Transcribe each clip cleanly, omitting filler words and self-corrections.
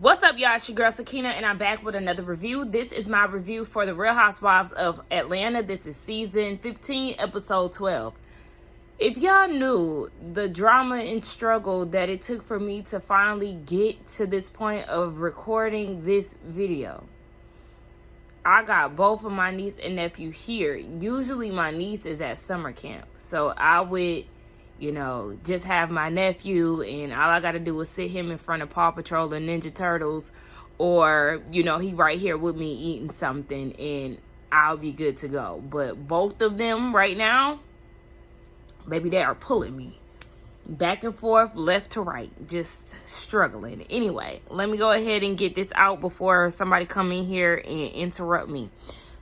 What's up, y'all? It's your girl Sakina, and I'm back with another review. This is my review for The Real Housewives of Atlanta. This is season 15, episode 12. If y'all knew the drama and struggle that it took for me to finally get to this point of recording this video, I got both of my niece and nephew here. Usually my niece is at summer camp, so I would just have my nephew, and all I got to do is sit him in front of Paw Patrol and Ninja Turtles, or, he right here with me eating something, and I'll be good to go. But both of them right now, baby, they are pulling me back and forth, left to right, just struggling. Anyway, let me go ahead and get this out before somebody come in here and interrupt me.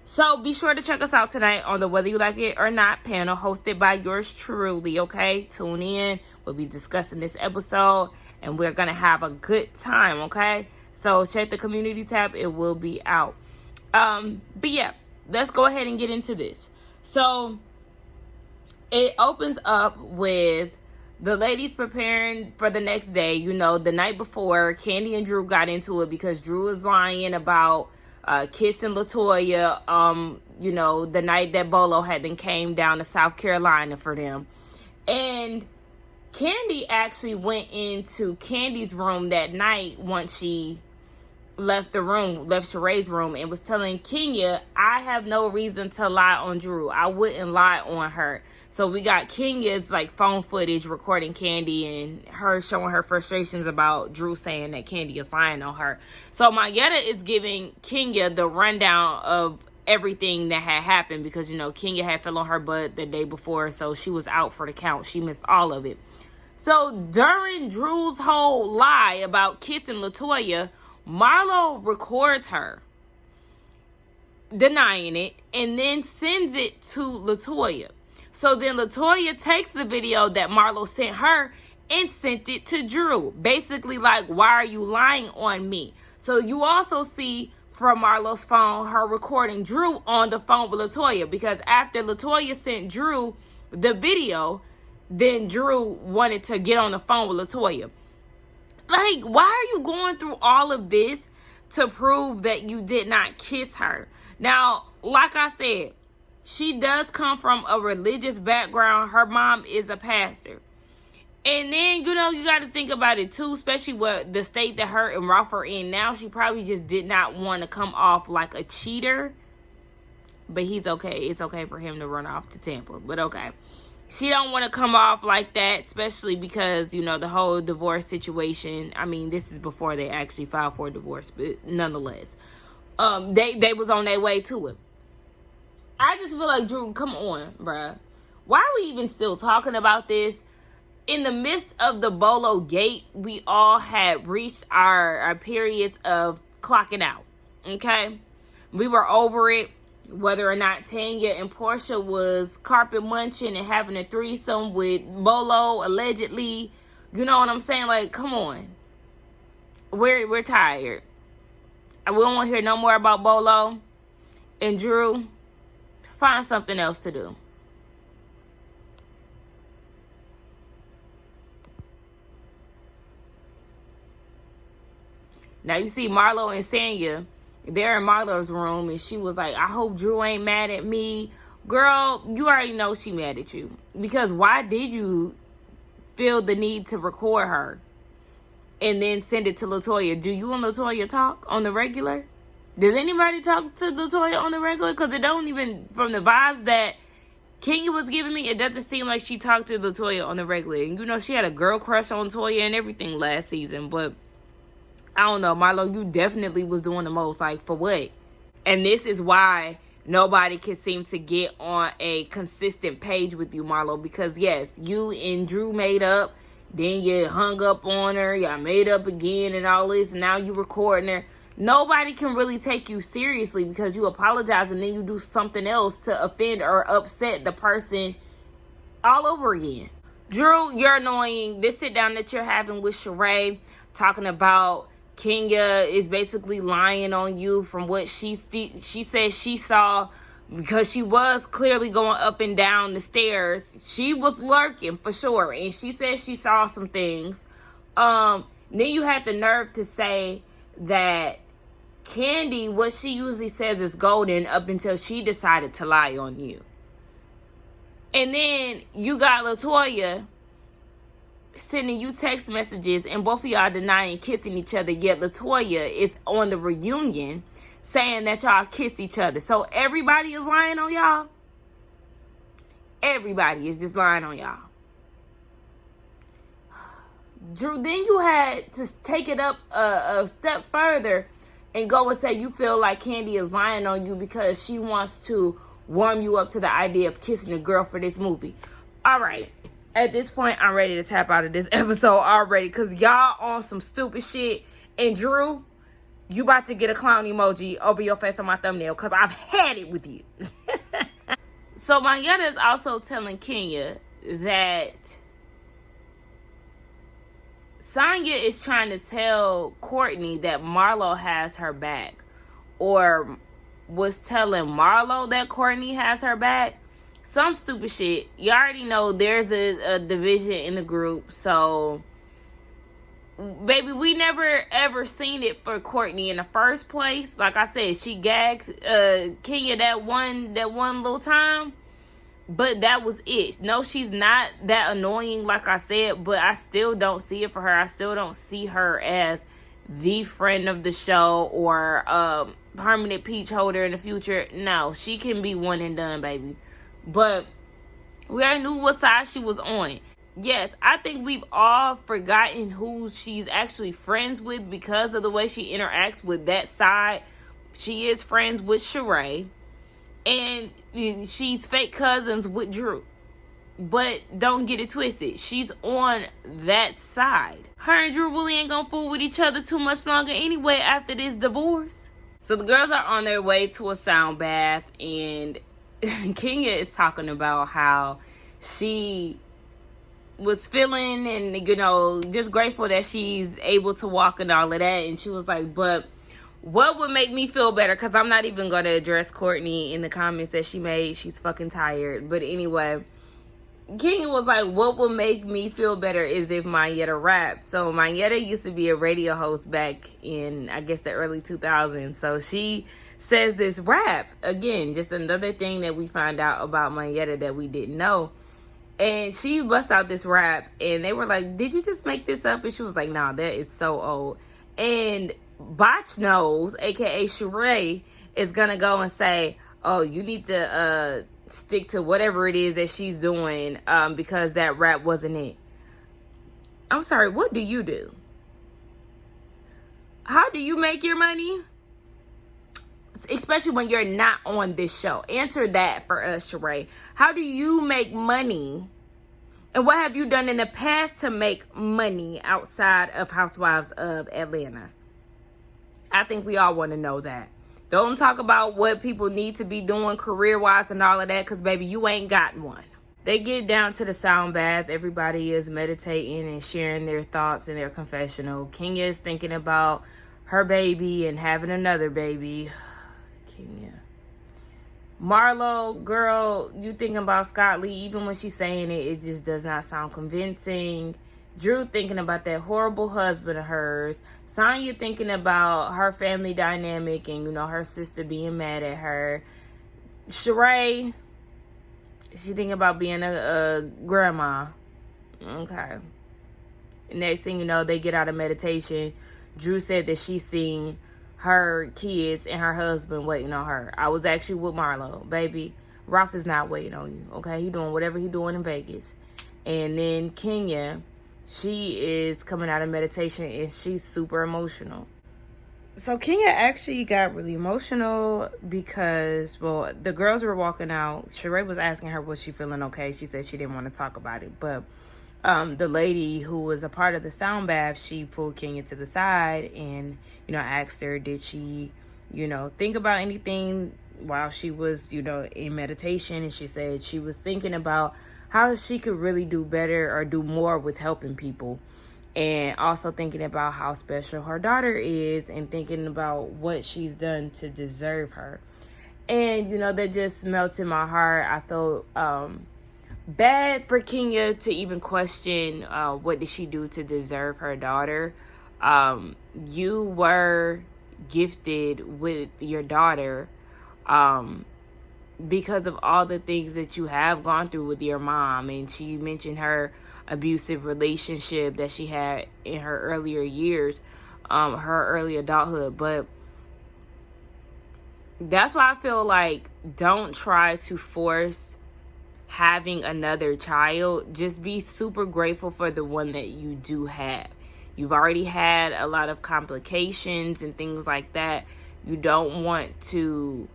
So be sure to check us out tonight on the Whether You Like It or Not panel, hosted by yours truly, okay? Tune in. We'll be discussing this episode, and we're going to have a good time, okay? So check the community tab. It will be out. But yeah, let's go ahead and get into this. So it opens up with the ladies preparing for the next day. The night before, Kandi and Drew got into it because Drew is lying about kissing LaToya, the night that Bolo had then came down to South Carolina for them. And Kandi actually went into Candy's room that night once she left Sheree's room, and was telling Kenya, I have no reason to lie on Drew. I wouldn't lie on her. So we got Kenya's phone footage recording Kandi and her showing her frustrations about Drew saying that Kandi is lying on her. So Mayetta is giving Kenya the rundown of everything that had happened because, Kenya had fell on her butt the day before, so she was out for the count. She missed all of it. So during Drew's whole lie about kissing LaToya, Marlo records her denying it and then sends it to LaToya. So then LaToya takes the video that Marlo sent her and sent it to Drew. Basically why are you lying on me? So you also see from Marlo's phone her recording Drew on the phone with LaToya, because after LaToya sent Drew the video, then Drew wanted to get on the phone with LaToya. Why are you going through all of this to prove that you did not kiss her? Now, like I said, she does come from a religious background. Her mom is a pastor. And then, you got to think about it too, especially what the state that her and Ralph are in now. She probably just did not want to come off like a cheater. But he's okay. It's okay for him to run off to Tampa. But okay. She don't want to come off like that, especially because, the whole divorce situation. I mean, this is before they actually filed for a divorce, but nonetheless. They was on their way to it. I just feel like, Drew, come on, bruh. Why are we even still talking about this? In the midst of the Bolo gate, we all had reached our periods of clocking out, okay? We were over it. Whether or not Tanya and Portia was carpet munching and having a threesome with Bolo, allegedly. You know what I'm saying? Come on. We're tired. We don't want to hear no more about Bolo and Drew. Find something else to do. Now you see Marlo and Sanya, they're in Marlo's room, and she was like, I hope Drew ain't mad at me. Girl, you already know she mad at you. Because why did you feel the need to record her and then send it to LaToya? Do you and LaToya talk on the regular? Does anybody talk to LaToya on the regular? Because it don't even, from the vibes that Kenya was giving me, it doesn't seem like she talked to LaToya on the regular. And she had a girl crush on Toya and everything last season. But I don't know, Marlo, you definitely was doing the most. For what? And this is why nobody can seem to get on a consistent page with you, Marlo. Because yes, you and Drew made up. Then you hung up on her. Y'all made up again and all this. And now you recording her. Nobody can really take you seriously because you apologize and then you do something else to offend or upset the person all over again. Drew, you're annoying. This sit down that you're having with Sheree, talking about Kenya is basically lying on you from what she said she saw, because she was clearly going up and down the stairs. She was lurking for sure, and she said she saw some things. Then you had the nerve to say that Candy, what she usually says is golden up until she decided to lie on you. And then you got LaToya sending you text messages and both of y'all denying kissing each other, yet LaToya is on the reunion saying that y'all kissed each other. So everybody is lying on y'all. Everybody is just lying on y'all. Drew, then you had to take it up a step further and go and say you feel like Candy is lying on you because she wants to warm you up to the idea of kissing a girl for this movie. All right. At this point, I'm ready to tap out of this episode already because y'all on some stupid shit. And Drew, you about to get a clown emoji over your face on my thumbnail because I've had it with you. So Mayetta is also telling Kenya that Sonya is trying to tell Courtney that Marlo has her back, or was telling Marlo that Courtney has her back. Some stupid shit. You already know there's a division in the group. So, baby, we never ever seen it for Courtney in the first place. Like I said, she gagged Kenya that one little time. But that was it. No, she's not that annoying, like I said, but I still don't see it for her. I still don't see her as the friend of the show or permanent peach holder in the future. No, she can be one and done, baby. But we already knew what side she was on. Yes, I think we've all forgotten who she's actually friends with because of the way she interacts with that side. She is friends with Sheree. And she's fake cousins with Drew. But don't get it twisted. She's on that side. Her and Drew really ain't gonna fool with each other too much longer anyway after this divorce. So the girls are on their way to a sound bath. And Kenya is talking about how she was feeling and, you know, just grateful that she's able to walk and all of that. And she was like, but what would make me feel better? Because I'm not even going to address Courtney in the comments that she made. She's fucking tired. But anyway, Kenya was like, what would make me feel better is if Mayetta rapped. So Mayetta used to be a radio host back in, I guess, the early 2000s. So she says this rap. Again, just another thing that we find out about Mayetta that we didn't know. And she busts out this rap. And they were like, did you just make this up? And she was like, nah, that is so old. And Botch Nose, aka Sheree, is gonna go and say, oh, you need to stick to whatever it is that she's doing because that rap wasn't it. I'm sorry, what do you do? How do you make your money? Especially when you're not on this show. Answer that for us, Sheree. How do you make money? And what have you done in the past to make money outside of Housewives of Atlanta? I think we all want to know that. Don't talk about what people need to be doing career-wise and all of that, because, baby, you ain't got one. They get down to the sound bath. Everybody is meditating and sharing their thoughts in their confessional. Kenya is thinking about her baby and having another baby. Kenya. Marlo, girl, you thinking about Scott Lee. Even when she's saying it, it just does not sound convincing. Drew thinking about that horrible husband of hers. Sonya thinking about her family dynamic and, you know, her sister being mad at her. Sheree, she thinking about being a grandma. Okay. Next thing you know, they get out of meditation. Drew said that she's seen her kids and her husband waiting on her. I was actually with Marlo. Baby, Ralph is not waiting on you, okay? He doing whatever he doing in Vegas. And then Kenya, she is coming out of meditation and she's super emotional. So Kenya actually got really emotional because, well, the girls were walking out. Sheree was asking her, was she feeling okay? She said she didn't want to talk about it. But the lady who was a part of the sound bath, she pulled Kenya to the side and, you know, asked her, did she, you know, think about anything while she was, you know, in meditation? And she said she was thinking about how she could really do better or do more with helping people. And also thinking about how special her daughter is and thinking about what she's done to deserve her. And, you know, that just melted my heart. I felt bad for Kenya to even question what did she do to deserve her daughter. You were gifted with your daughter because of all the things that you have gone through with your mom. And she mentioned her abusive relationship that she had in her earlier years, her early adulthood. But that's why I feel like don't try to force having another child. Just be super grateful for the one that you do have. You've already had a lot of complications and things like that. You don't want to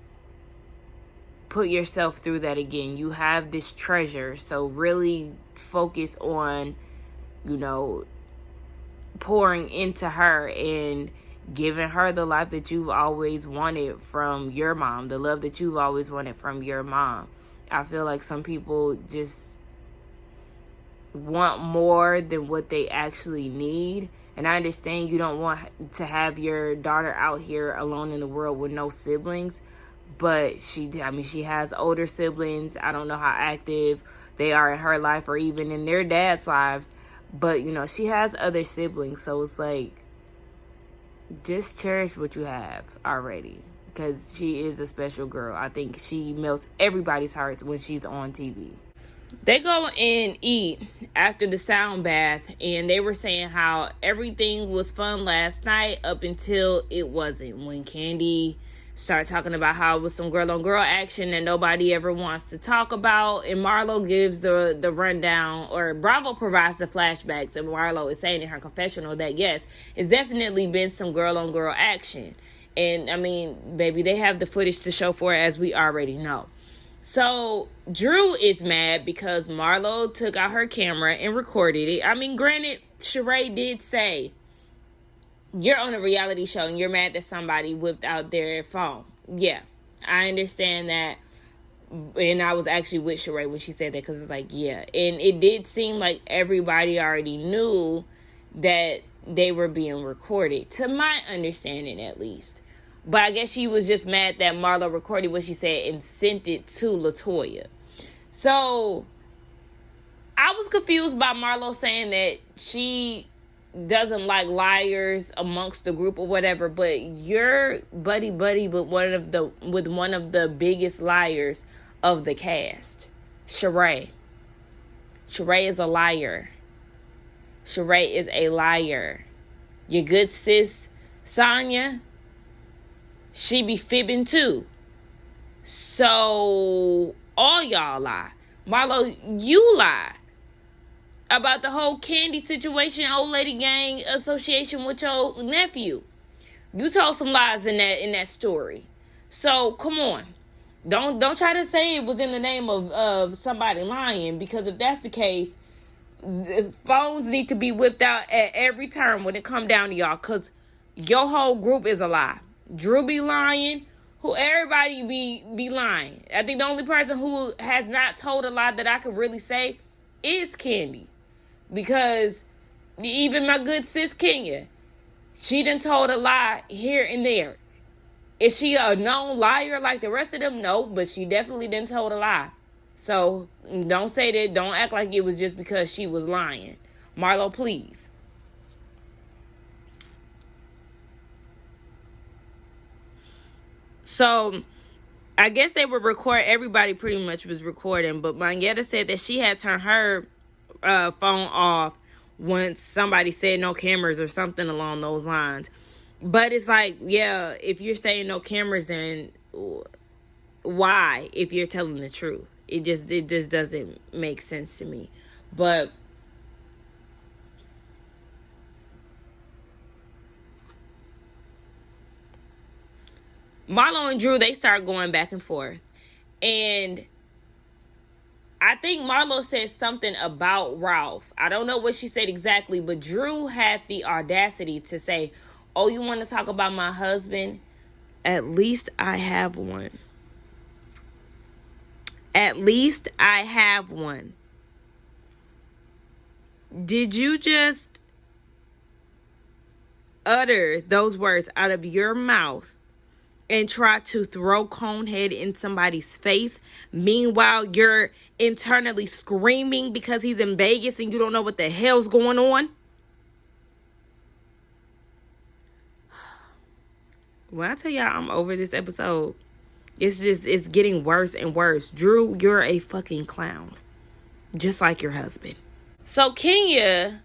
put yourself through that again. You have this treasure, so really focus on, pouring into her and giving her the life that you've always wanted from your mom, the love that you've always wanted from your mom. I feel like some people just want more than what they actually need. And I understand you don't want to have your daughter out here alone in the world with no siblings. But she has older siblings. I don't know how active they are in her life or even in their dad's lives. But, she has other siblings. So it's like, just cherish what you have already. Because she is a special girl. I think she melts everybody's hearts when she's on TV. They go and eat after the sound bath, and they were saying how everything was fun last night up until it wasn't. When Candy started talking about how it was some girl-on-girl action that nobody ever wants to talk about, and Marlo gives the rundown, or Bravo provides the flashbacks, and Marlo is saying in her confessional that yes, it's definitely been some girl-on-girl action. And baby, they have the footage to show for it, as we already know. So Drew is mad because Marlo took out her camera and recorded it. Granted, Sheree did say, you're on a reality show and you're mad that somebody whipped out their phone. Yeah, I understand that. And I was actually with Sheree when she said that, because it's like, yeah. And it did seem like everybody already knew that they were being recorded, to my understanding at least. But I guess she was just mad that Marlo recorded what she said and sent it to LaToya. So I was confused by Marlo saying that she doesn't like liars amongst the group or whatever, but you're buddy with one of the biggest liars of the cast, Sheree. Sheree is a liar. Sheree is a liar. Your good sis Sonya, she be fibbing too. So all y'all lie. Marlo, you lie about the whole Candy situation, old lady gang association with your nephew. You told some lies in that story. So come on. Don't try to say it was in the name of somebody lying, because if that's the case, the phones need to be whipped out at every turn when it come down to y'all, because your whole group is a lie. Drew be lying. Everybody be lying. I think the only person who has not told a lie that I could really say is Candy. Because even my good sis Kenya, she done told a lie here and there. Is she a known liar like the rest of them? No, but she definitely done told a lie. So don't say that. Don't act like it was just because she was lying. Marlo, please. So I guess they were recording. Everybody pretty much was recording. But Mangetta said that she had turned her phone off once somebody said no cameras or something along those lines. But it's like, yeah, if you're saying no cameras, then why, if you're telling the truth? It just doesn't make sense to me. But Marlo and Drew, they start going back and forth. And I think Marlo said something about Ralph. I don't know what she said exactly, but Drew had the audacity to say, oh, you want to talk about my husband? At least I have one. At least I have one. Did you just utter those words out of your mouth and try to throw Conehead in somebody's face? Meanwhile, you're internally screaming because he's in Vegas and you don't know what the hell's going on? When I tell y'all I'm over this episode, it's getting worse and worse. Drew, you're a fucking clown. Just like your husband. So Kenya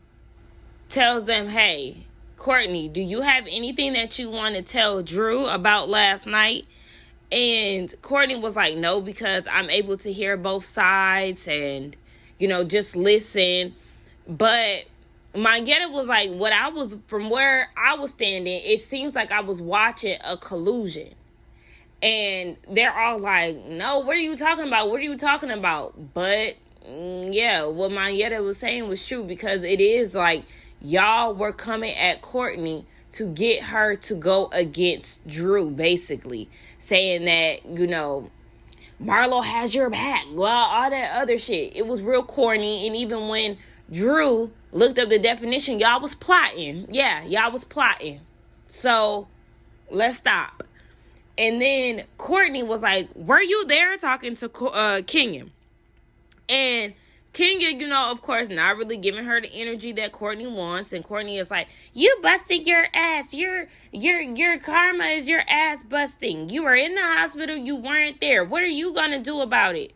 tells them, hey, Courtney, do you have anything that you want to tell Drew about last night? And Courtney was like, no, because I'm able to hear both sides and, just listen. But Mangetta was like, from where I was standing, it seems like I was watching a collusion. And they're all like, no, what are you talking about? What are you talking about? But, yeah, what Mangetta was saying was true, because it is like y'all were coming at Courtney to get her to go against Drew, basically. Saying that, Marlo has your back. Well, all that other shit. It was real corny. And even when Drew looked up the definition, y'all was plotting. Yeah, y'all was plotting. So, let's stop. And then Courtney was like, were you there talking to Kenya? And Kenya, of course, not really giving her the energy that Courtney wants. And Courtney is like, you busted your ass. Your karma is your ass busting. You were in the hospital. You weren't there. What are you going to do about it?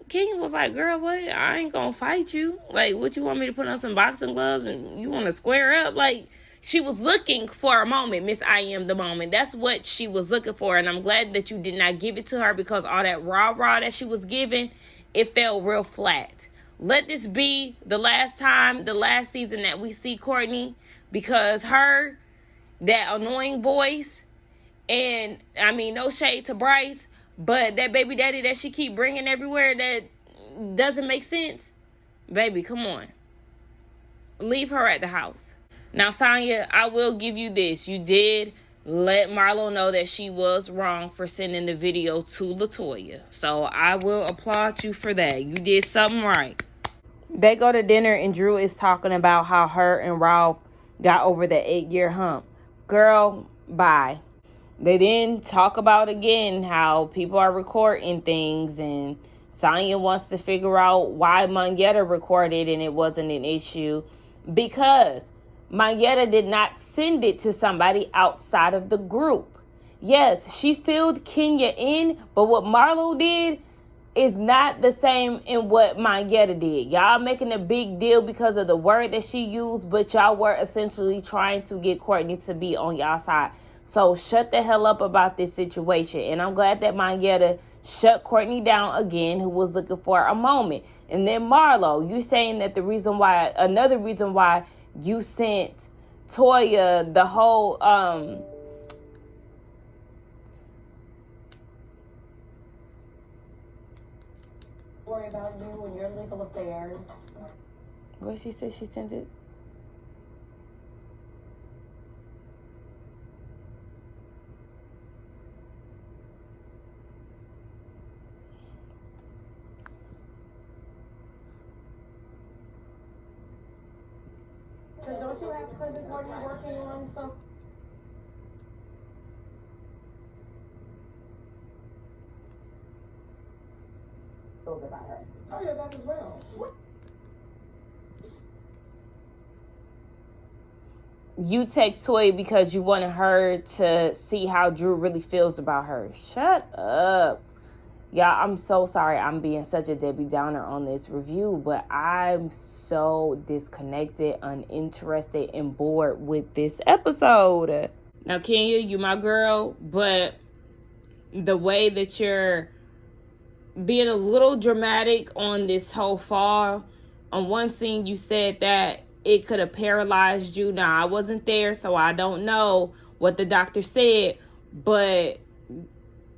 Kenya was like, girl, what? I ain't going to fight you. Like, what, you want me to put on some boxing gloves and you want to square up? Like, she was looking for a moment, Miss I Am the moment. That's what she was looking for. And I'm glad that you did not give it to her, because all that rah-rah that she was giving, it fell real flat. Let this be the last season that we see Courtney, because her, that annoying voice, and I mean, no shade to Bryce, but that baby daddy that she keep bringing everywhere that doesn't make sense, baby, come on. Leave her at the house. Now, Sonya, I will give you this. You did let Marlo know that she was wrong for sending the video to LaToya. So I will applaud you for that. You did something right. They go to dinner and Drew is talking about how her and Ralph got over the 8-year hump. Girl, bye. They then talk about again how people are recording things, and Sonya wants to figure out why Mangetta recorded and it wasn't an issue, because Mangetta did not send it to somebody outside of the group. Yes, she filled Kenya in, but what Marlo did is not the same in what Mangetta did. Y'all making a big deal because of the word that she used, but y'all were essentially trying to get Courtney to be on y'all side. So shut the hell up about this situation. And I'm glad that Mangetta shut Courtney down again, who was looking for a moment. And then Marlo, you saying that another reason why you sent Toya the whole worry about you and your legal affairs. What she said she sent it? Because don't you have cousin Courtney working on some? About her. Oh yeah, that as well. What? You text Toy because you wanted her to see how Drew really feels about her. Shut up. Y'all, I'm so sorry I'm being such a Debbie Downer on this review, but I'm so disconnected, uninterested, and bored with this episode. Now, Kenya, you my girl, but the way that you're being a little dramatic on this whole fall. On one scene, you said that it could have paralyzed you. Now, I wasn't there, so I don't know what the doctor said, but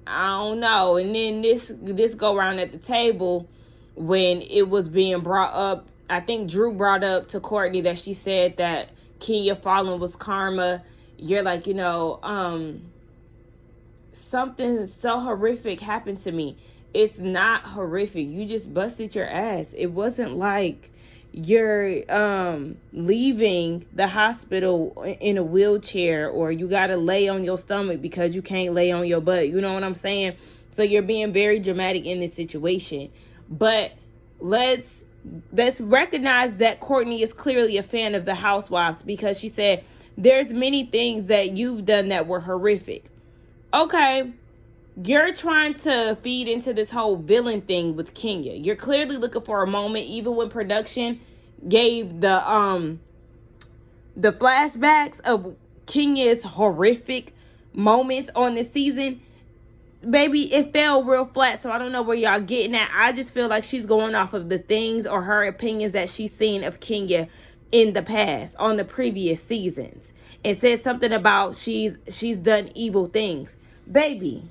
I don't know. And then this go around at the table when it was being brought up. I think Drew brought up to Courtney that she said that Kenya falling was karma. You're like, something so horrific happened to me. It's not horrific. You just busted your ass. It wasn't like you're leaving the hospital in a wheelchair, or you got to lay on your stomach because you can't lay on your butt. You know what I'm saying? So you're being very dramatic in this situation. But let's recognize that Courtney is clearly a fan of the Housewives, because she said there's many things that you've done that were horrific. Okay, you're trying to feed into this whole villain thing with Kenya. You're clearly looking for a moment, even when production gave the flashbacks of Kenya's horrific moments on this season. Baby, it fell real flat, so I don't know where y'all getting at. I just feel like she's going off of the things or her opinions that she's seen of Kenya in the past, on the previous seasons, and said something about she's done evil things. Baby,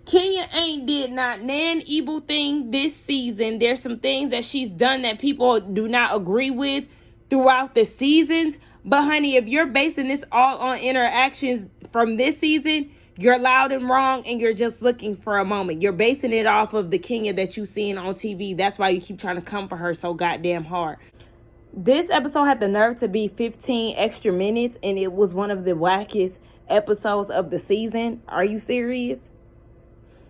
Kenya ain't did not nan evil thing this season. There's some things that she's done that people do not agree with throughout the seasons. But honey, if you're basing this all on interactions from this season, you're loud and wrong, and you're just looking for a moment. You're basing it off of the Kenya that you've seen on TV. That's why you keep trying to come for her so goddamn hard. This episode had the nerve to be 15 extra minutes, and it was one of the wackiest episodes of the season. Are you serious?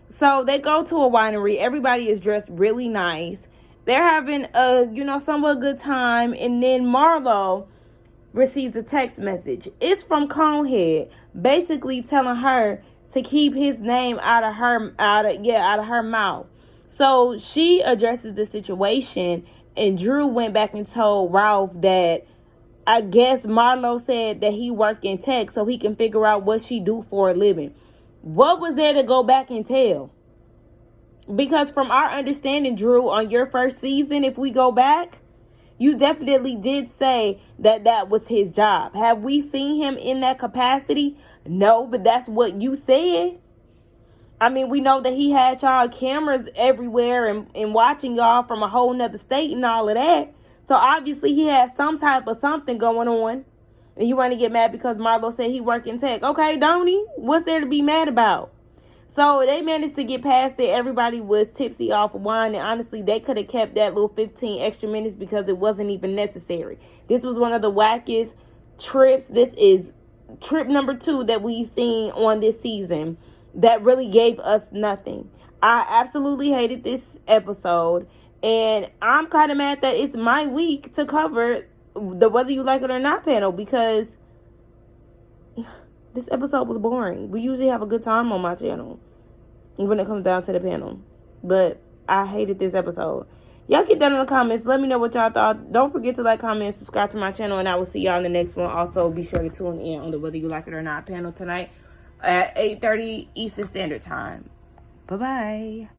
So they go to a winery. Everybody is dressed really nice. They're having a, somewhat good time. And then Marlo receives a text message. It's from Conehead, basically telling her to keep his name out of her mouth. So she addresses the situation, and Drew went back and told Ralph that I guess Marlo said that he worked in tech so he can figure out what she do for a living. What was there to go back and tell? Because from our understanding, Drew, on your first season, if we go back, you definitely did say that that was his job. Have we seen him in that capacity? No, but that's what you said. I mean, we know that he had y'all cameras everywhere and watching y'all from a whole nother state and all of that. So obviously he had some type of something going on. And you want to get mad because Marlo said he worked in tech. Okay, don't he? What's there to be mad about? So they managed to get past it. Everybody was tipsy off of wine. And honestly, they could have kept that little 15 extra minutes because it wasn't even necessary. This was one of the wackiest trips. This is trip number 2 that we've seen on this season that really gave us nothing. I absolutely hated this episode. And I'm kind of mad that it's my week to cover the Whether You Like It or Not panel, because this episode was boring. We usually have a good time on my channel when it comes down to the panel. But I hated this episode. Y'all get down in the comments. Let me know what y'all thought. Don't forget to like, comment, subscribe to my channel, and I will see y'all in the next one. Also, be sure to tune in on the Whether You Like It or Not panel tonight at 8:30 Eastern Standard Time. Bye-bye.